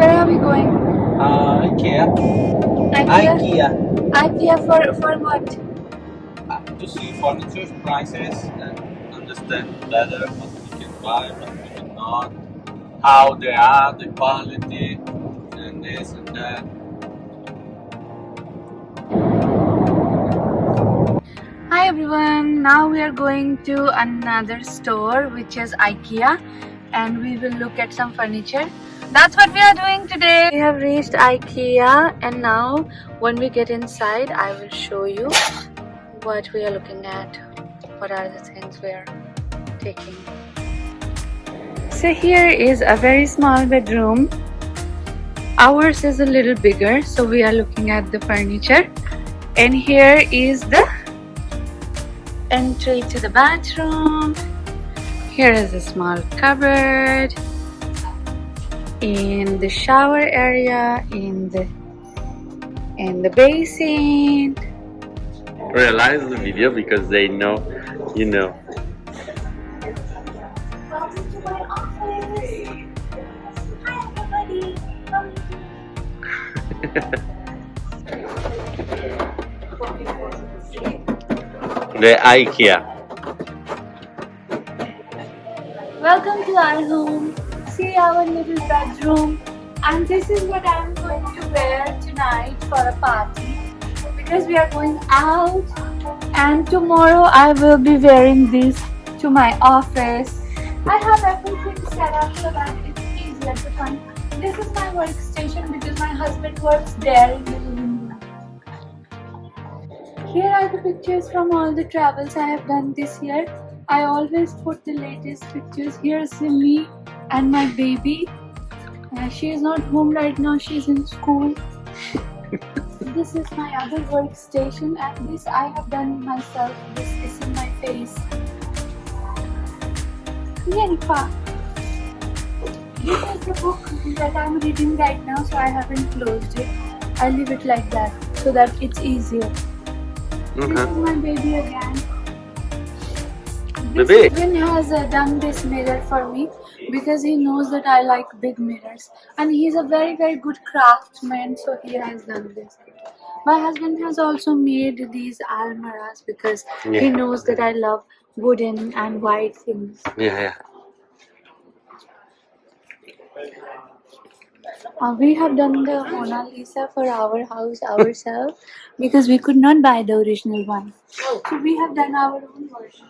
Where are we going? Ikea. IKEA. IKEA for what? To see furniture prices and understand better what we can buy, what we cannot, how they are, the quality, and this and that. Hi everyone. Now we are going to another store, which is IKEA, and we will look at some furniture. That's what we are doing today. We have reached IKEA, and now when we get inside, I will show you what we are looking at. What are the things we are taking? So here is a very small bedroom. Ours is a little bigger, so we are looking at the furniture. And here is the entry to the bathroom. Here is a small cupboard. In the shower area, in the basin. Realize the video because they know, you know. Welcome to my office. Hi everybody. How are you? The IKEA. Welcome to our home. See our little bedroom. And this is what I'm going to wear tonight for a party, because we are going out, and tomorrow I will be wearing this to my office. I have everything set up so that it's easier to find. This is my workstation because my husband works there in the living room. Here are the pictures from all the travels I have done this year. I always put the latest pictures. Here's me and my baby. She is not home right now, she is in school. This is my other workstation, and this I have done myself. This is in my face. Yenka. This is the book that I'm reading right now, so I haven't closed it. I leave it like that so that it's easier. This is my baby again. This Vin has done this mirror for me because he knows that I like big mirrors, and he's a very good craftsman, so he has done this. My husband has also made these almirahs because he knows that I love wooden and white things. Yeah. We have done the Mona Lisa for our house ourselves because we could not buy the original one. So we have done our own version.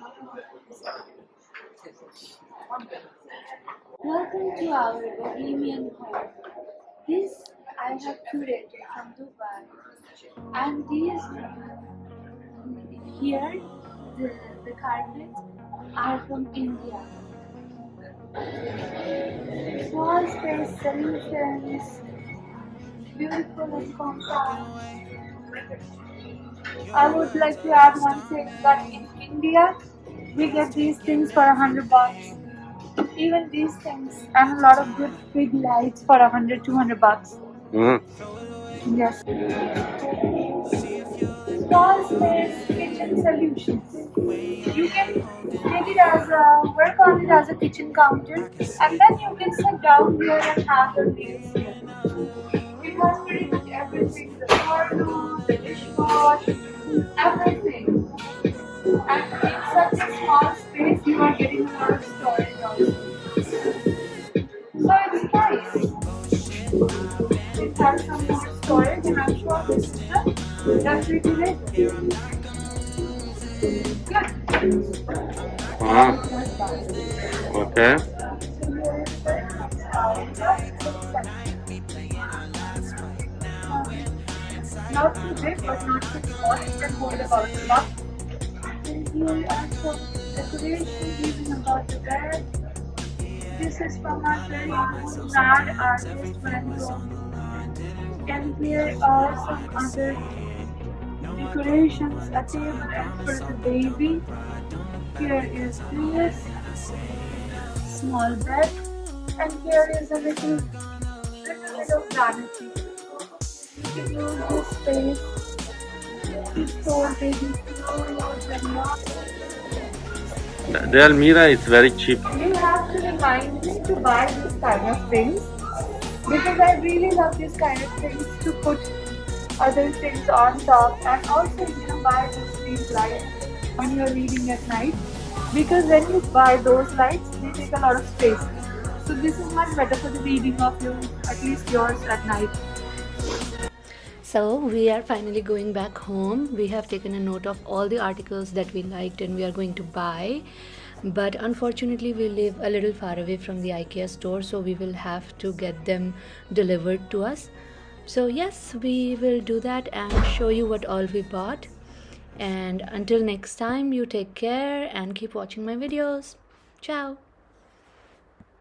Welcome to our bohemian home. This I have curated from Dubai, and these here, the carpets are from India. Small space solutions, beautiful and compact. I would like to add one thing, that in India we get these things for $100. Even these things and a lot of good big lights for $100-200. Yes. Small space kitchen solutions. You can make it as work on it as a kitchen counter, and then you can sit down here and have your meals here. It has pretty much everything: the storeroom, the dishwash, everything. And in such a small space, you are getting a lot of storage also. So it's nice. It has some more storage, and I'm sure this is the refrigerator. Good. Okay. Not too big, but not too small. It can hold about a lot. And here are some decorations even about the bed. This is from our very good mad artist Van Gogh. And here are some other decorations, a table for the baby. Here is this small bed, and here is a little bit of vanity. You can use this space to store baby clothes and not. The Almira is very cheap. You have to remind me to buy this kind of things. because I really love these kind of things to put other things on top, and also buy these lights when you're reading at night, because when you buy those lights they take a lot of space, so this is much better for the reading of you, at least yours at night. So we are finally going back home. We have taken a note of all the articles that we liked and we are going to buy. But unfortunately, we live a little far away from the IKEA store, so we will have to get them delivered to us. So, yes, we will do that and show you what all we bought. And until next time, you take care and keep watching my videos. Ciao.